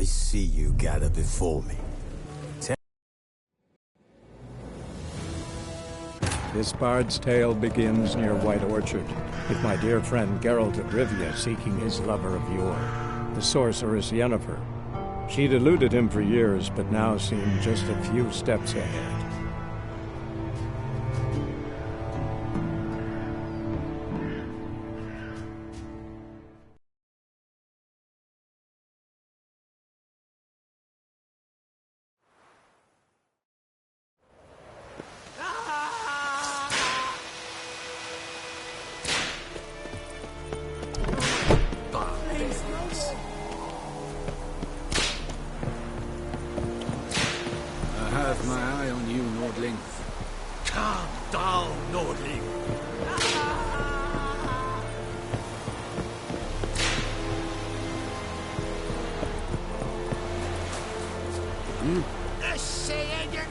I see you gather before me. This bard's tale begins near White Orchard, with my dear friend Geralt of Rivia seeking his lover of yore, the sorceress Yennefer. She'd eluded him for years, but now seemed just a few steps ahead.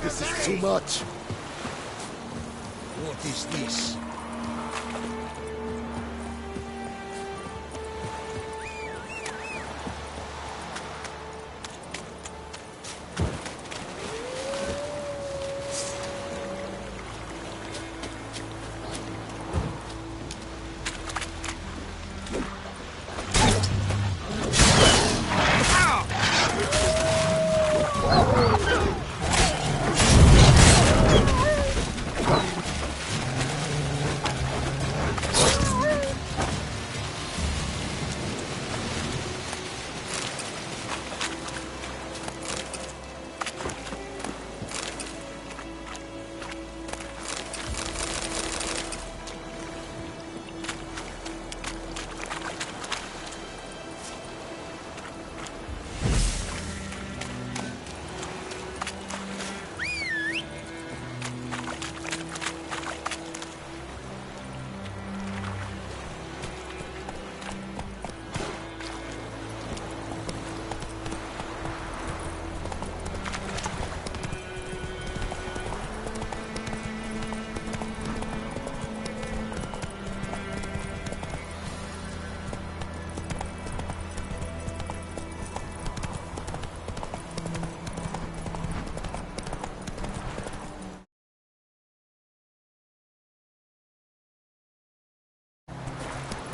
This is too much. What is this?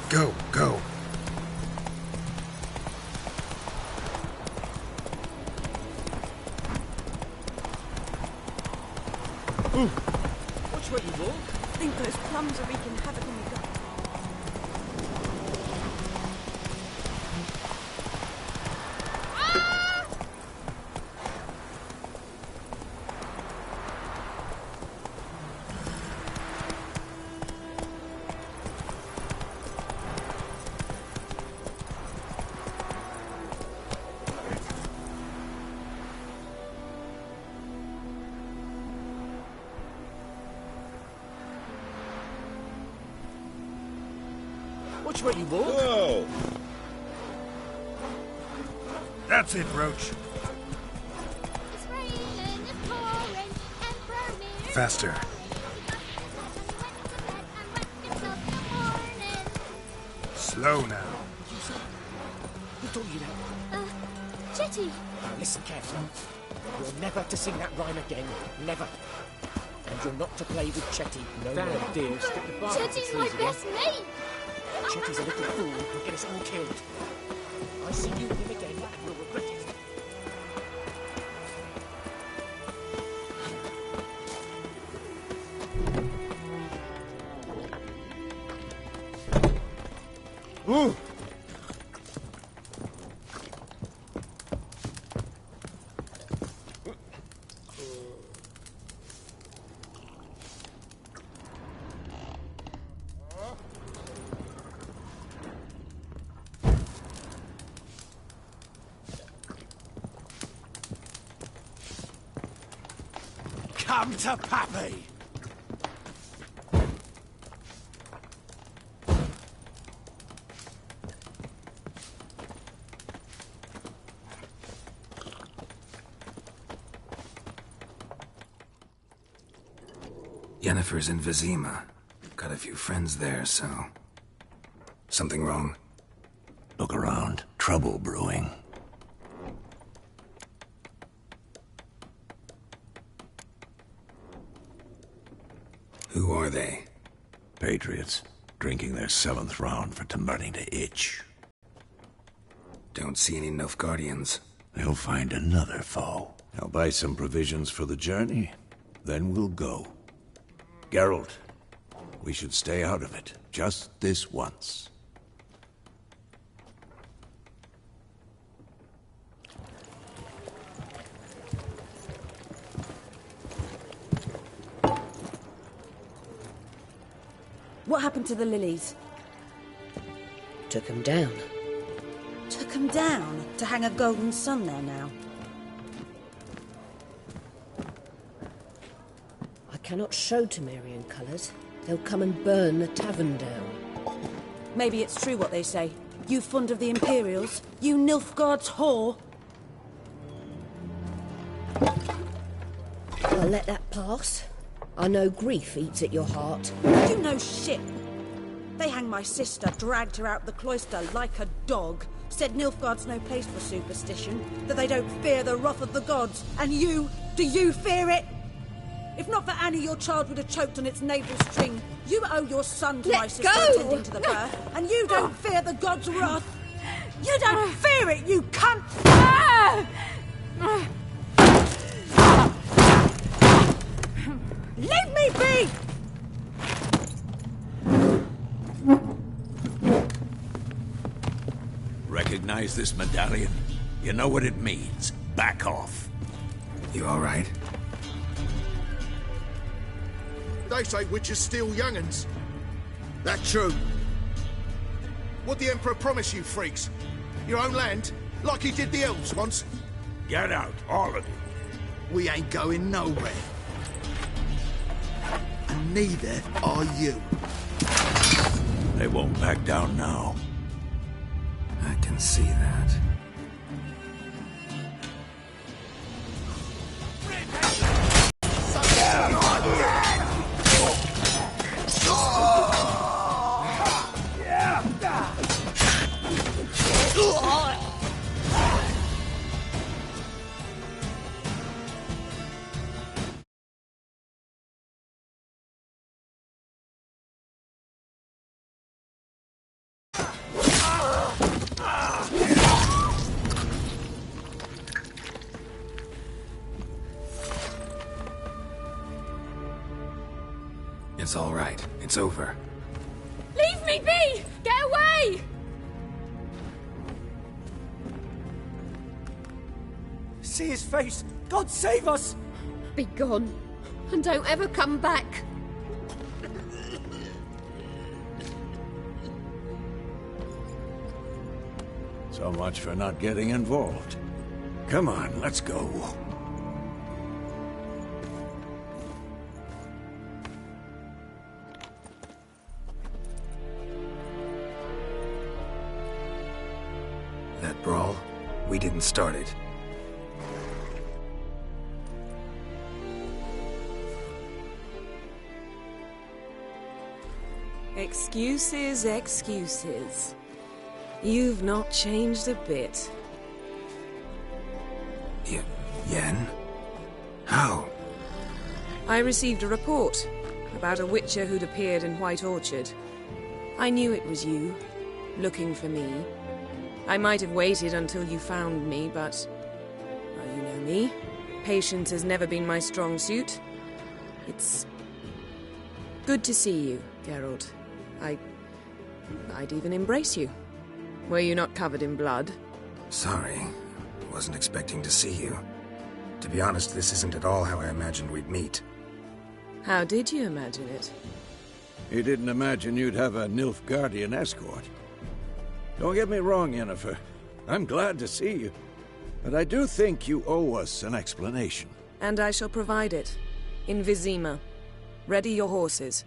Go, go. Watch where you walk. I think those plums are wreaking havoc in the gut. Watch where you walk. Whoa! That's it, Roach. It's raining, it's pouring, and burning. Faster. Slow now. Who taught you that? Chetty. Now listen carefully. You're never to sing that rhyme again. Never. And you're not to play with Chetty. No more. Dear, stick the bark up the Chetty's trees my again. best mate. Chetty's a little fool who'll get us all killed. I see you with him again and you'll regret it. Ooh! Come to Pappy! Yennefer's in Vizima. Got a few friends there, so... Something wrong? Look around. Trouble brewing. Who are they? Patriots, drinking their 7th round for starting to itch. Don't see any Nilfgaardians. They'll find another foe. I'll buy some provisions for the journey, then we'll go. Geralt, we should stay out of it, just this once. What happened to the lilies? Took them down. Took them down to hang a golden sun there now. I cannot show Temerian colours. They'll come and burn the tavern down. Maybe it's true what they say. You fond of the Imperials? You Nilfgaard's whore? I'll let that pass. I know grief eats at your heart. You know shit. They hanged my sister, dragged her out the cloister like a dog. Said Nilfgaard's no place for superstition, that they don't fear the wrath of the gods. And you, do you fear it? If not for Annie, your child would have choked on its navel string. You owe your son to my sister attending to the birth, and you don't fear the gods' wrath. You don't fear it, you cunt! Leave me be! Recognize this medallion? You know what it means. Back off. You all right? They say witches steal young'uns. That true? What'd the Emperor promise you, freaks? Your own land? Like he did the elves once? Get out, all of you. We ain't going nowhere. And neither are you. They won't back down now. I can see that. It's all right. It's over. Leave me be! Get away! See his face! God save us! Be gone, and don't ever come back. So much for not getting involved. Come on, let's go. That brawl, we didn't start it. Excuses, excuses. You've not changed a bit. Yen? How? I received a report about a witcher who'd appeared in White Orchard. I knew it was you, looking for me. I might have waited until you found me, but... well, you know me. Patience has never been my strong suit. It's... good to see you, Geralt. I'd even embrace you. Were you not covered in blood? Sorry. Wasn't expecting to see you. To be honest, this isn't at all how I imagined we'd meet. How did you imagine it? You didn't imagine you'd have a Nilfgaardian escort. Don't get me wrong, Yennefer. I'm glad to see you. But I do think you owe us an explanation. And I shall provide it. In Vizima. Ready your horses.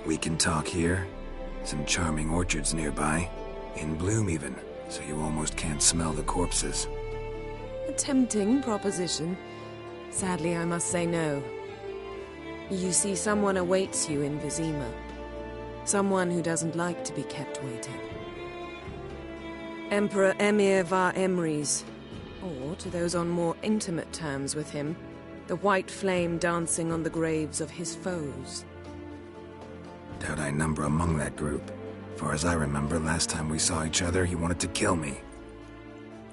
We can talk here. Some charming orchards nearby. In bloom even, so you almost can't smell the corpses. A tempting proposition. Sadly, I must say no. You see, someone awaits you in Vizima. Someone who doesn't like to be kept waiting. Emperor Emir var Emrys. Or, to those on more intimate terms with him, the white flame dancing on the graves of his foes. Doubt I number among that group. Far as I remember, last time we saw each other, he wanted to kill me.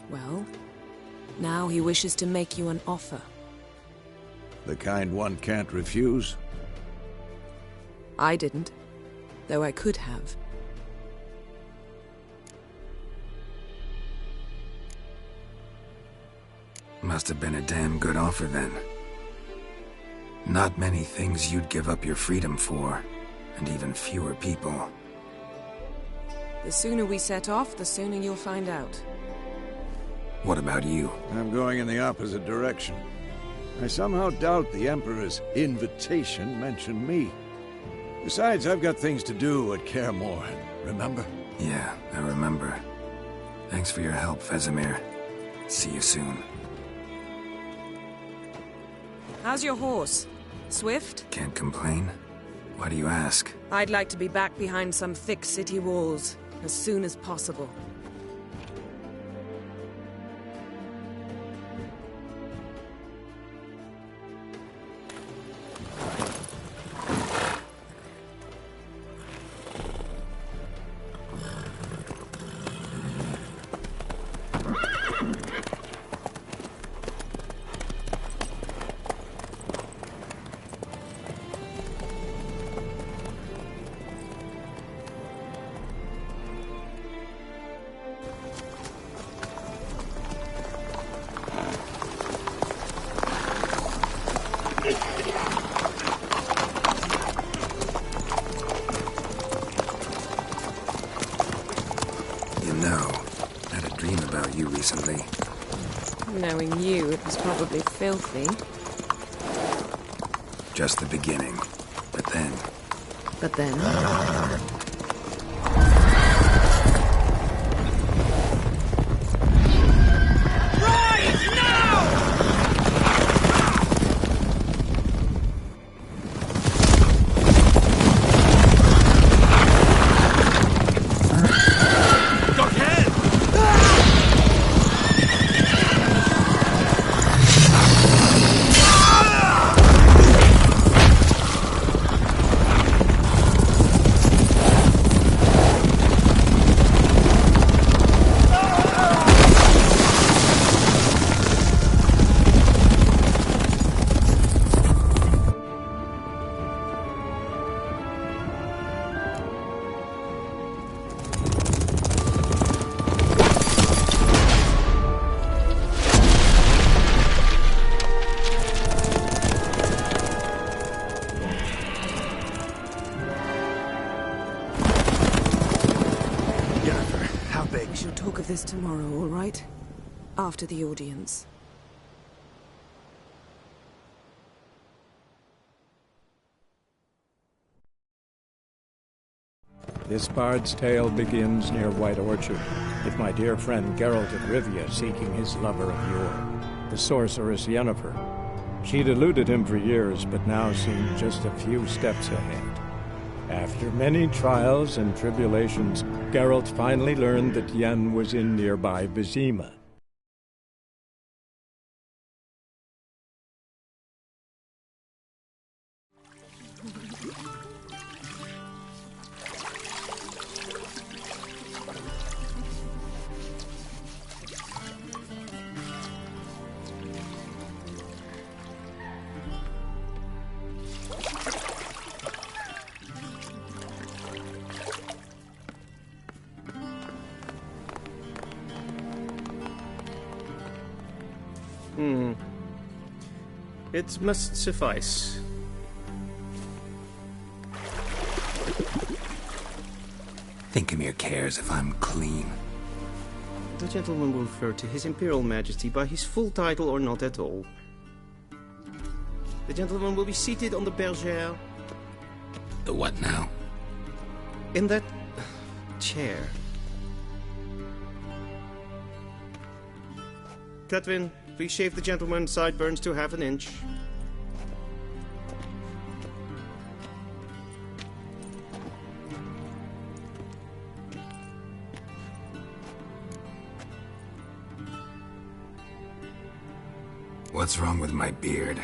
Well, now he wishes to make you an offer. The kind one can't refuse? I didn't, though I could have. Must have been a damn good offer then. Not many things you'd give up your freedom for, and even fewer people. The sooner we set off, the sooner you'll find out. What about you? I'm going in the opposite direction. I somehow doubt the Emperor's invitation mentioned me. Besides, I've got things to do at Kaer Morhen, remember? Yeah, I remember. Thanks for your help, Vesemir. See you soon. How's your horse? Swift? Can't complain. Why do you ask? I'd like to be back behind some thick city walls as soon as possible. Recently. Knowing you, it was probably filthy. Just the beginning. But then... But then? This tomorrow, all right? After the audience. This bard's tale begins near White Orchard, with my dear friend Geralt of Rivia seeking his lover of yore, the sorceress Yennefer. She'd eluded him for years, but now seemed just a few steps ahead. After many trials and tribulations, Geralt finally learned that Yen was in nearby Vizima. It must suffice. Thinkamir cares if I'm clean. The gentleman will refer to His Imperial Majesty by his full title or not at all. The gentleman will be seated on the bergère. The what now? In that chair. Cletwin, please shave the gentleman's sideburns to half an inch. What's wrong with my beard?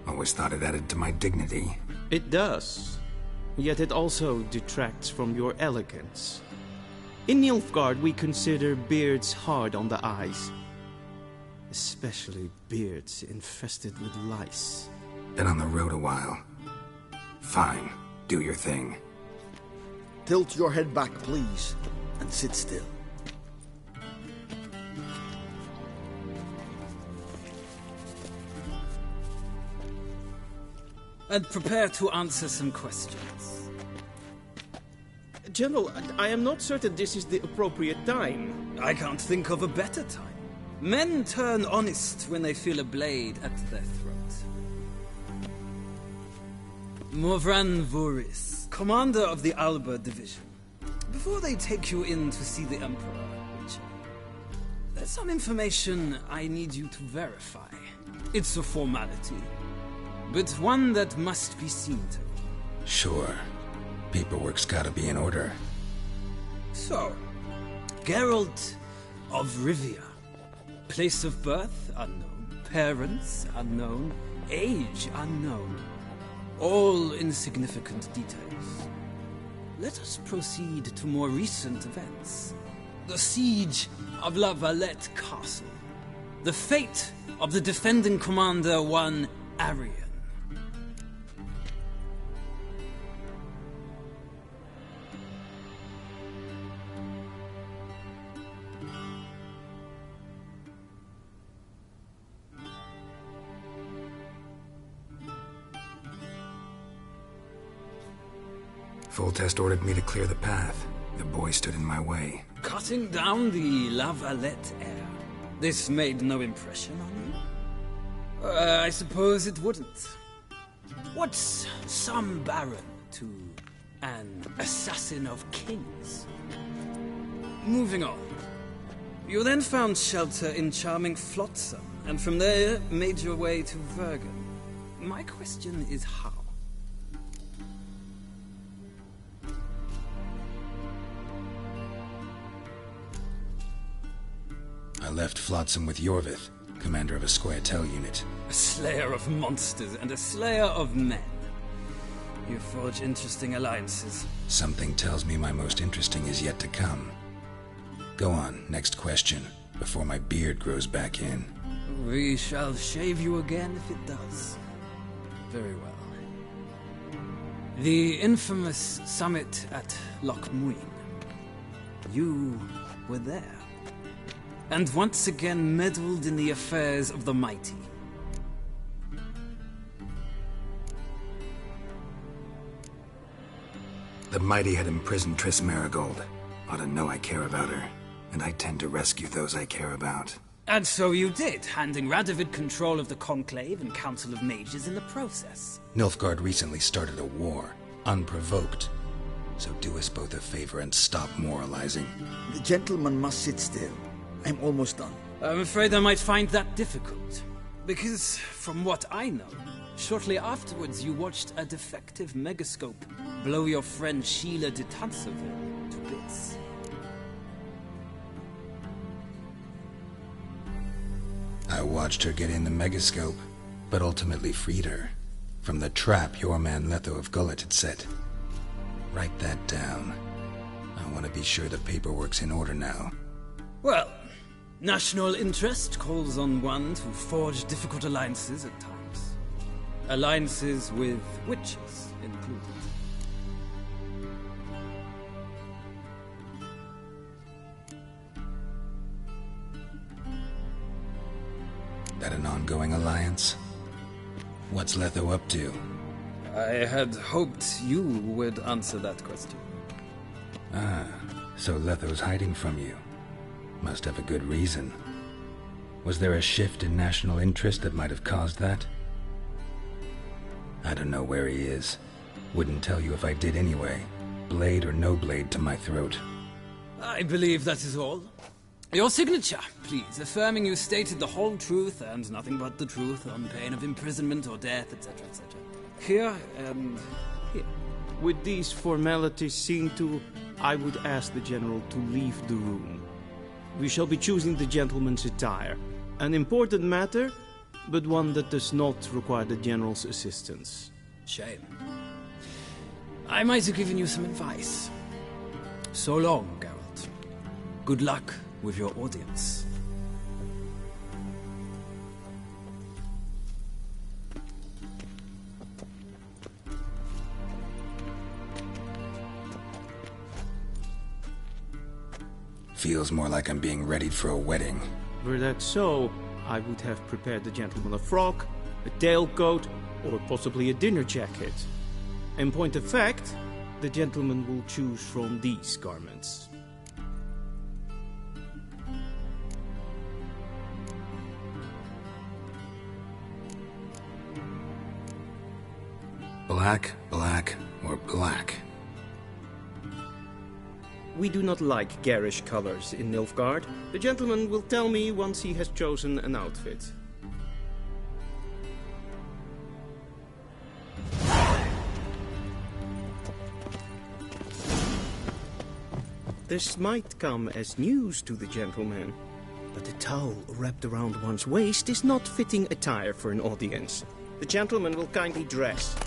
Always thought it added to my dignity. It does. Yet it also detracts from your elegance. In Nilfgaard, we consider beards hard on the eyes. Especially beards infested with lice. Been on the road a while. Fine, do your thing. Tilt your head back, please, and sit still. And prepare to answer some questions. General, I am not certain this is the appropriate time. I can't think of a better time. Men turn honest when they feel a blade at their throat. Morvran Voorhis, commander of the Alba Division. Before they take you in to see the Emperor, Witcher, there's some information I need you to verify. It's a formality, but one that must be seen to. Sure. Paperwork's gotta be in order. So, Geralt of Rivia. Place of birth, unknown. Parents, unknown. Age, unknown. All insignificant details. Let us proceed to more recent events. The siege of La Valette Castle. The fate of the defending commander, one Arian. Foltest ordered me to clear the path. The boy stood in my way. Cutting down the La Valette heir. This made no impression on you? I suppose it wouldn't. What's some baron to an assassin of kings? Moving on. You then found shelter in charming Flotsam, and from there made your way to Vergen. My question is how? I left Flotsam with Yorvith, commander of a Scoia'tael unit. A slayer of monsters and a slayer of men. You forge interesting alliances. Something tells me my most interesting is yet to come. Go on, next question, before my beard grows back in. We shall shave you again if it does. Very well. The infamous summit at Loch Muin. You were there. And once again meddled in the affairs of the mighty. The mighty had imprisoned Triss Merigold. Ought to know I care about her, and I tend to rescue those I care about. And so you did, handing Radovid control of the Conclave and Council of Mages in the process. Nilfgaard recently started a war, unprovoked. So do us both a favor and stop moralizing. The gentleman must sit still. I'm almost done. I'm afraid I might find that difficult. Because, from what I know, shortly afterwards you watched a defective megascope blow your friend Sheila de Tanserville to bits. I watched her get in the megascope, but ultimately freed her from the trap your man Letho of Gullet had set. Write that down. I want to be sure the paperwork's in order now. Well, national interest calls on one to forge difficult alliances at times. Alliances with witches included. That an ongoing alliance? What's Letho up to? I had hoped you would answer that question. Ah, so Letho's hiding from you. Must have a good reason. Was there a shift in national interest that might have caused that? I don't know where he is. Wouldn't tell you if I did anyway. Blade or no blade to my throat. I believe that is all. Your signature, please, affirming you stated the whole truth and nothing but the truth on pain of imprisonment or death, etc., etc. Here and here. With these formalities seen to, I would ask the General to leave the room. We shall be choosing the gentleman's attire. An important matter, but one that does not require the General's assistance. Shame. I might have given you some advice. So long, Geralt. Good luck with your audience. Feels more like I'm being readied for a wedding. Were that so, I would have prepared the gentleman a frock, a tailcoat, or possibly a dinner jacket. In point of fact, the gentleman will choose from these garments. Black, black, or black? We do not like garish colors in Nilfgaard. The gentleman will tell me once he has chosen an outfit. This might come as news to the gentleman, but the towel wrapped around one's waist is not fitting attire for an audience. The gentleman will kindly dress.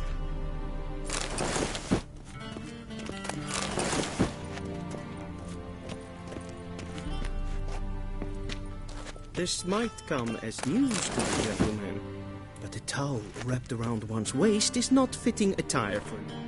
This might come as news to the gentleman, but the towel wrapped around one's waist is not fitting attire for an audience.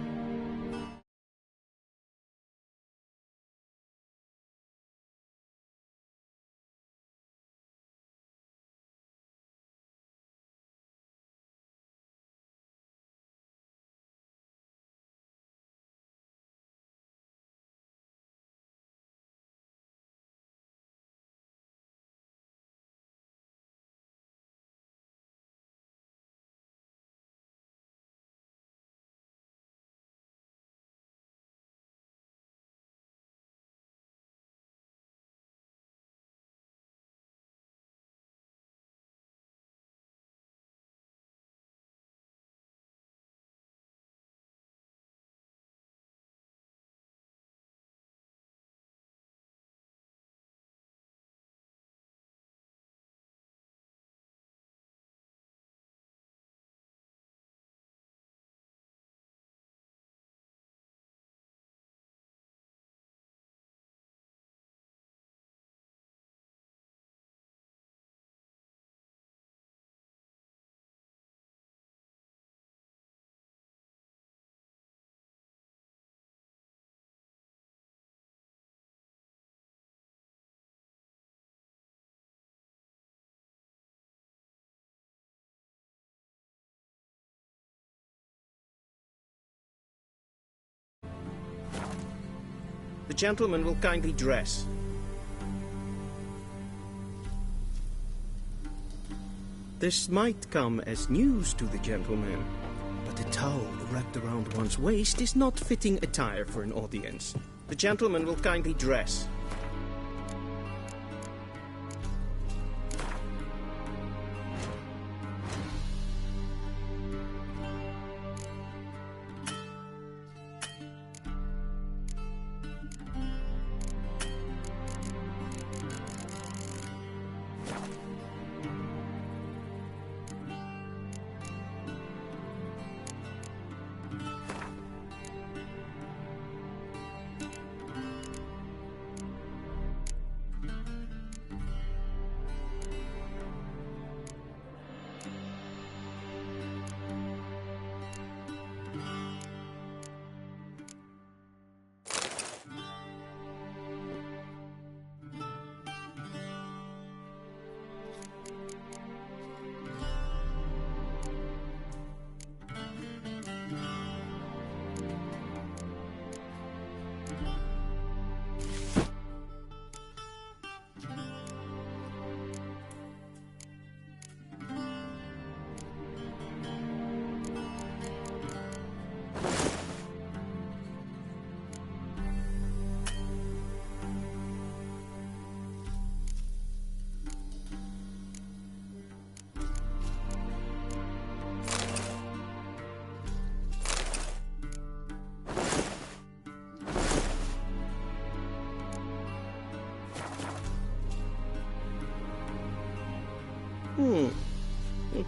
The gentleman will kindly dress. This might come as news to the gentleman, but the towel wrapped around one's waist is not fitting attire for an audience. The gentleman will kindly dress.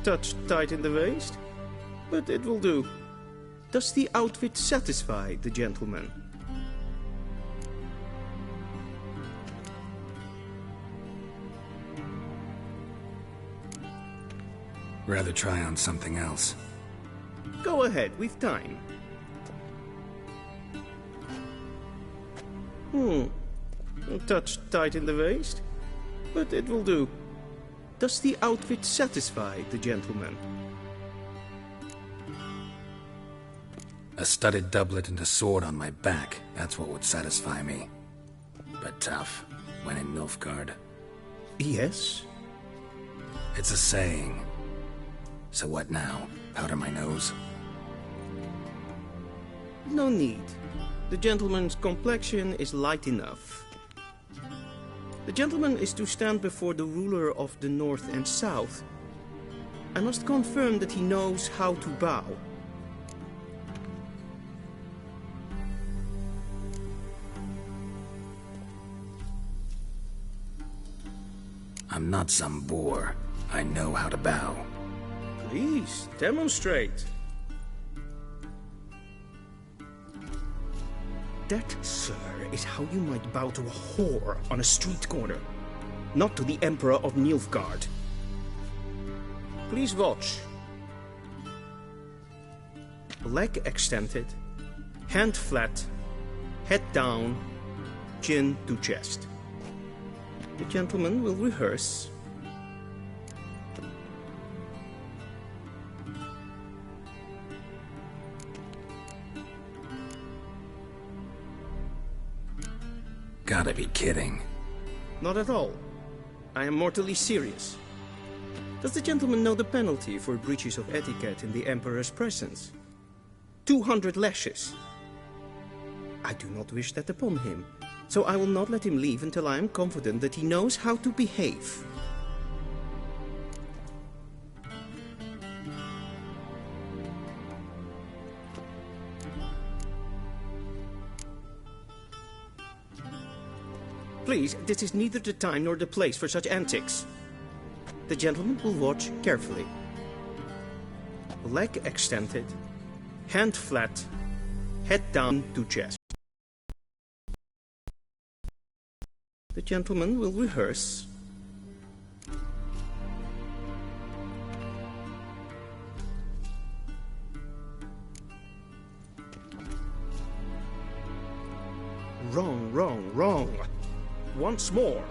A touch tight in the waist, but it will do. Does the outfit satisfy the gentleman? Rather try on something else. Go ahead, we've time. A touch tight in the waist, but it will do. Does the outfit satisfy the gentleman? A studded doublet and a sword on my back, that's what would satisfy me. But tough, when in Nilfgaard. Yes? It's a saying. So what now? Powder my nose? No need. The gentleman's complexion is light enough. The gentleman is to stand before the ruler of the North and South. I must confirm that he knows how to bow. I'm not some boor. I know how to bow. Please, demonstrate. That, sir, is how you might bow to a whore on a street corner, not to the Emperor of Nilfgaard. Please watch. Leg extended, hand flat, head down, chin to chest. The gentleman will rehearse. Gotta be kidding. Not at all. I am mortally serious. Does the gentleman know the penalty for breaches of etiquette in the Emperor's presence? 200 lashes. I do not wish that upon him, so I will not let him leave until I am confident that he knows how to behave. Please, this is neither the time nor the place for such antics. The gentleman will watch carefully. Leg extended, hand flat, head down to chest. The gentleman will rehearse. Wrong, wrong, wrong. Once more.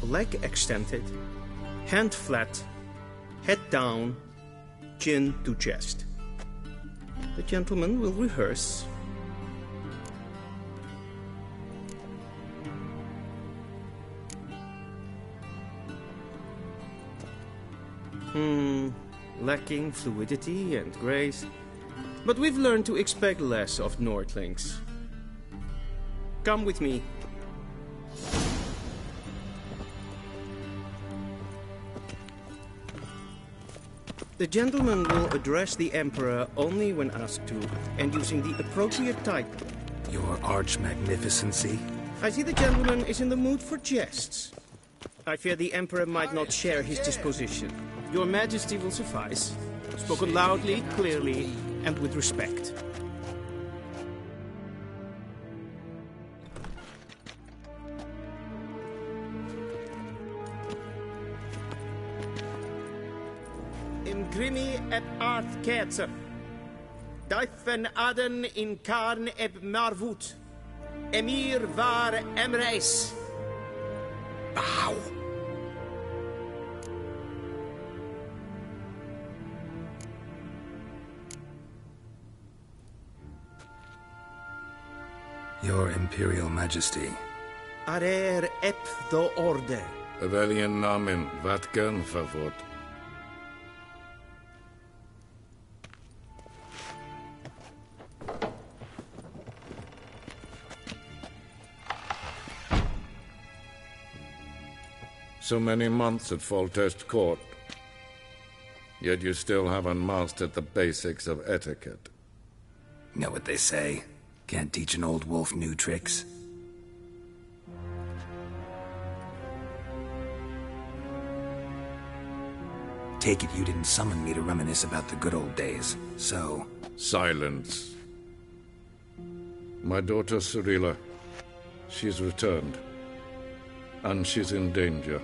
Leg extended, hand flat, head down, chin to chest. The gentleman will rehearse. Lacking fluidity and grace. But we've learned to expect less of Nordlings. Come with me. The gentleman will address the Emperor only when asked to, and using the appropriate title. Your Arch-Magnificency? I see the gentleman is in the mood for jests. I fear the Emperor might not share his disposition. Your Majesty will suffice. Spoken loudly, clearly, and with respect. Grimi et art ketzer. Daifen aden in karn eb marvut. Emir var emreis. Bow. Your Imperial Majesty. Arer ep do orde. Weljen namen vatken favort. So many months at Foltest Court, yet you still haven't mastered the basics of etiquette. Know what they say? Can't teach an old wolf new tricks. take it you didn't summon me to reminisce about the good old days, so... Silence. My daughter Cirilla, she's returned. And she's in danger.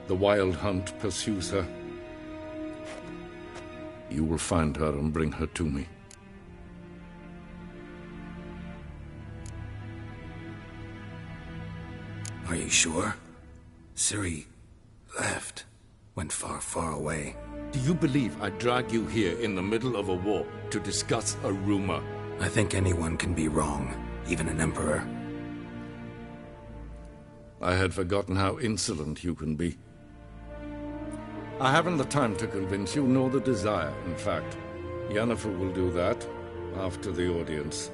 The Wild Hunt pursues her. You will find her and bring her to me. Are you sure? Ciri left. Went far, far away. Do you believe I drag you here in the middle of a war to discuss a rumor? I think anyone can be wrong, even an emperor. I had forgotten how insolent you can be. I haven't the time to convince you, nor the desire, in fact. Yennefer will do that after the audience.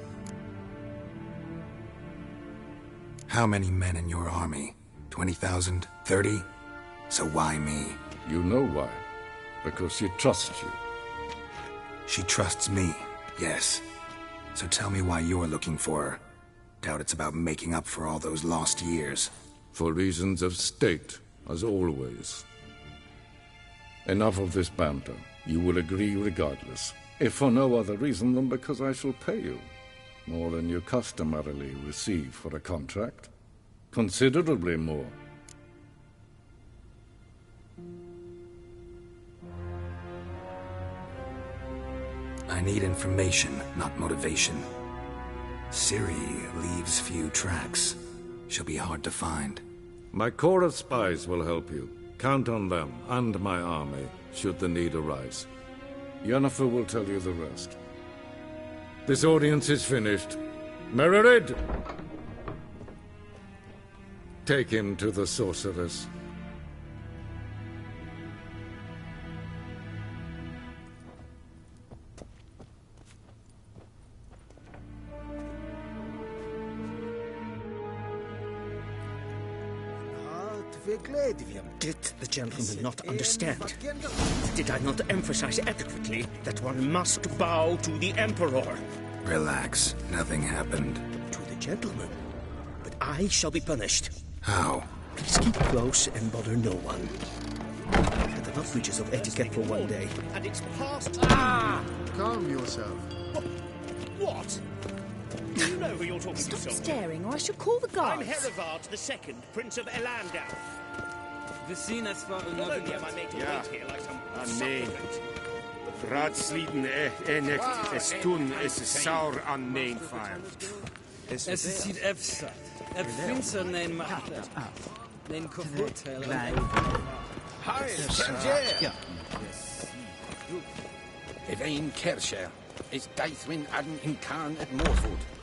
How many men in your army? 20,000? 30? So why me? You know why. Because she trusts you. She trusts me, yes. So tell me why you're looking for her. Doubt it's about making up for all those lost years. For reasons of state, as always. Enough of this banter. You will agree regardless. If for no other reason than because I shall pay you. More than you customarily receive for a contract. Considerably more. I need information, not motivation. Ciri leaves few tracks. She'll be hard to find. My corps of spies will help you. Count on them, and my army, should the need arise. Yennefer will tell you the rest. This audience is finished. Mererid! Take him to the sorceress. Did the gentleman not understand? Did I not emphasize adequately that one must bow to the Emperor? Relax. Nothing happened. To the gentleman. But I shall be punished. How? Please keep close and bother no one. I've had enough breaches of etiquette for one day. And it's past... Ah! Calm yourself. What? Do you know who you're talking to, Stop staring, or I shall call the guards. I'm Herivard II, Prince of Elandau. We zien as far as Not only am I made to wait here like some nee. supplicant. Raadsleden echt es tun, es is saur aan mijn fire. Es is hier efsat. Finster nein macht. Nein Kofotel. Hi, Kercher. Evain Kercher is Daithwin Adden in Khan at Morfoot.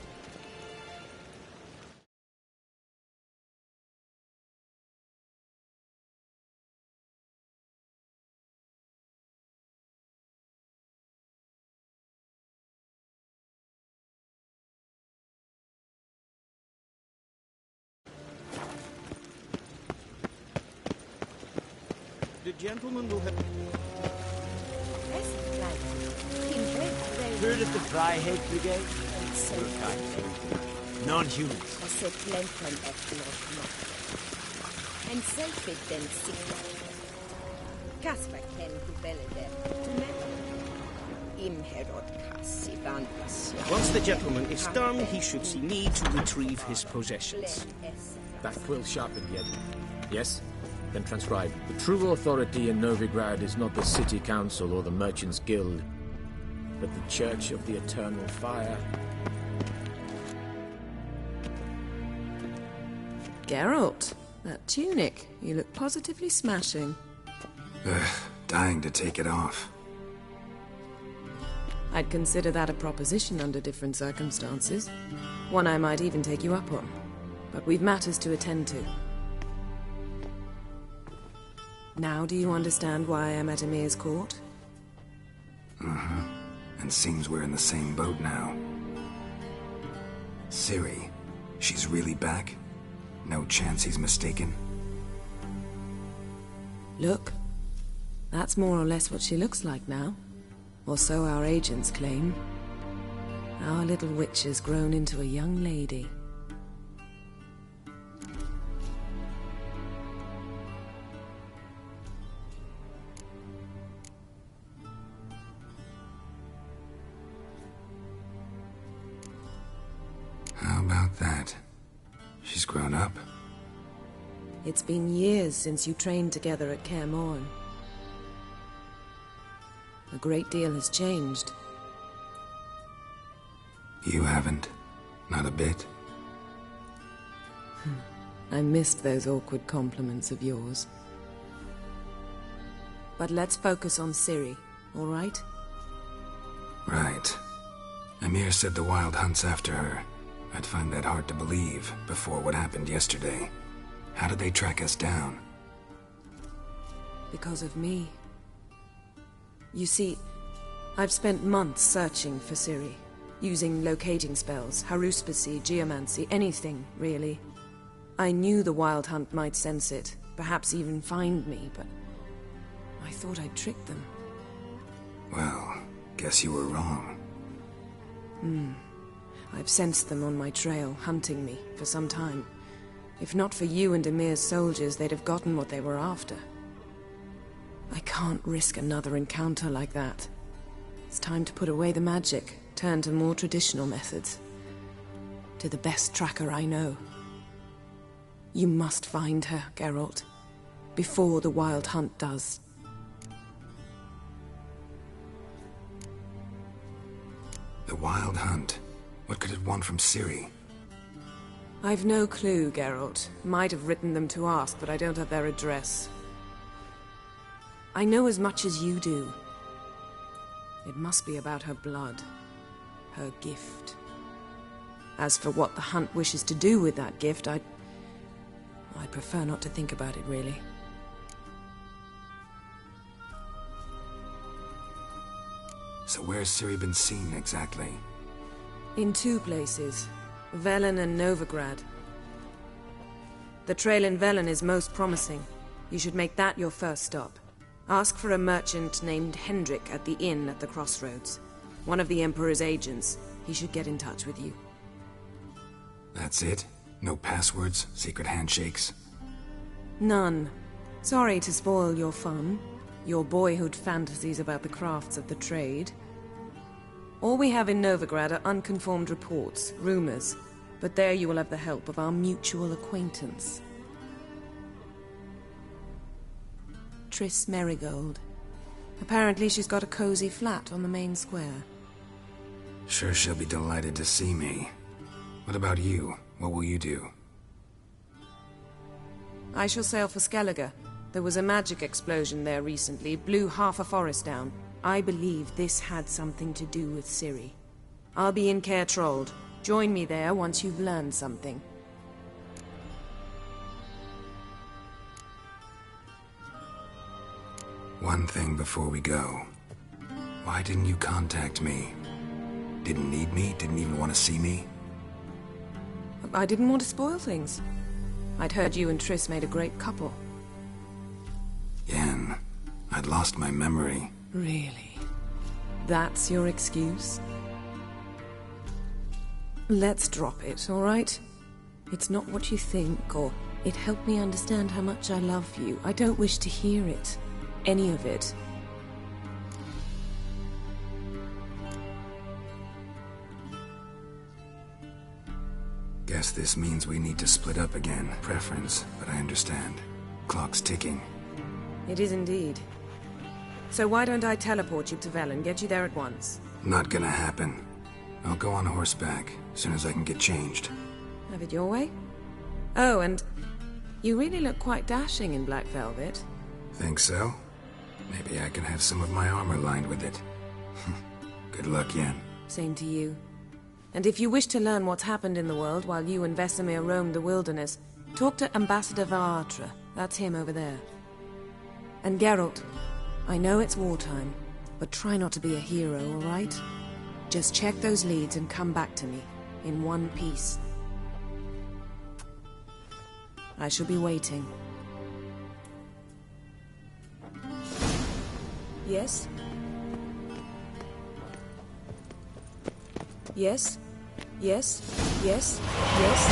The gentleman will have... Heard of the Freiheit Brigade? Non-humans. En selvfit den sikta. Kasper ken huvelde. Imherod kassi vandasja. Once the gentleman is done, he should see me to retrieve his possessions. That quill sharpened yet? Yes? Then transcribe. The true authority in Novigrad is not the City Council or the Merchants' Guild, but the Church of the Eternal Fire. Geralt, that tunic. You look positively smashing. Ugh, dying to take it off. I'd consider that a proposition under different circumstances. One I might even take you up on. But we've matters to attend to. Now do you understand why I'm at Emir's court? Uh-huh. And seems we're in the same boat now. Ciri, she's really back? No chance he's mistaken? Look. That's more or less what she looks like now. Or so our agents claim. Our little witch has grown into a young lady. about that? She's grown up? It's been years since you trained together at Kaer Morhen. A great deal has changed. You haven't. Not a bit. I missed those awkward compliments of yours. But let's focus on Ciri, all right? Right. Emhyr said the Wild Hunt's after her. I'd find that hard to believe before what happened yesterday. How did they track us down? Because of me. You see, I've spent months searching for Ciri, using locating spells, haruspicy, geomancy, anything, really. I knew the Wild Hunt might sense it, perhaps even find me, but I thought I'd tricked them. Well, guess you were wrong. I've sensed them on my trail, hunting me, for some time. If not for you and Emhyr's soldiers, they'd have gotten what they were after. I can't risk another encounter like that. It's time to put away the magic, turn to more traditional methods. To the best tracker I know. You must find her, Geralt. Before the Wild Hunt does. The Wild Hunt? What could it want from Ciri? I've no clue, Geralt. Might have written them to ask, but I don't have their address. I know as much as you do. It must be about her blood. Her gift. As for what the Hunt wishes to do with that gift, I prefer not to think about it, really. So where's Ciri been seen, exactly? In two places. Velen and Novigrad. The trail in Velen is most promising. You should make that your first stop. Ask for a merchant named Hendrik at the inn at the crossroads. One of the Emperor's agents. He should get in touch with you. That's it? No passwords? Secret handshakes? None. Sorry to spoil your fun. Your boyhood fantasies about the crafts of the trade. All we have in Novigrad are unconfirmed reports, rumors. But there you will have the help of our mutual acquaintance. Triss Merigold. Apparently she's got a cozy flat on the main square. Sure she'll be delighted to see me. What about you? What will you do? I shall sail for Skellige. There was a magic explosion there recently, blew half a forest down. I believe this had something to do with Ciri. I'll be in Caer Trolde. Join me there once you've learned something. One thing before we go. Why didn't you contact me? Didn't need me? Didn't even want to see me? I didn't want to spoil things. I'd heard you and Triss made a great couple. Yen, I'd lost my memory. Really? That's your excuse? Let's drop it, all right? It's not what you think, or it helped me understand how much I love you. I don't wish to hear it. Any of it. Guess this means we need to split up again. Preference, but I understand. Clock's ticking. It is indeed. So why don't I teleport you to Velen, get you there at once? Not gonna happen. I'll go on horseback, as soon as I can get changed. Have it your way? Oh, and you really look quite dashing in black velvet. Think so? Maybe I can have some of my armor lined with it. Good luck, Yen. Same to you. And if you wish to learn what's happened in the world while you and Vesemir roamed the wilderness, talk to Ambassador Varatra. That's him over there. And Geralt, I know it's wartime, but try not to be a hero, all right? Just check those leads and come back to me, in one piece. I shall be waiting. Yes? Yes? Yes? Yes? Yes?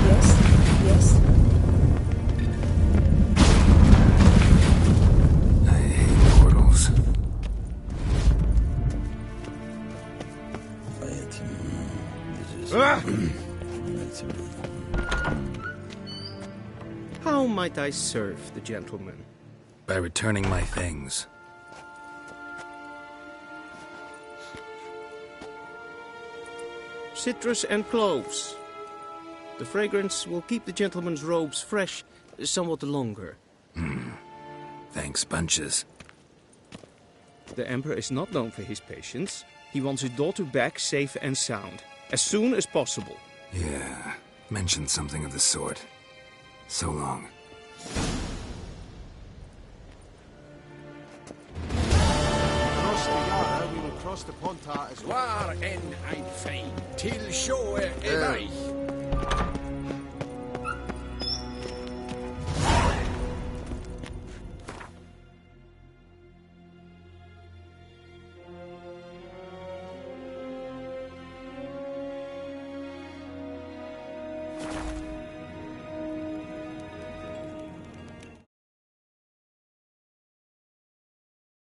Yes? Yes? I hate portals. to me. How might I serve the gentleman? By returning my things. Citrus and cloves. The fragrance will keep the gentleman's robes fresh somewhat longer. Thanks, bunches. The Emperor is not known for his patience. He wants his daughter back safe and sound, as soon as possible. Yeah, mentioned something of the sort. So long. Across the Yara, we will cross the Pontar as well. War en ein Fein, till shore erai.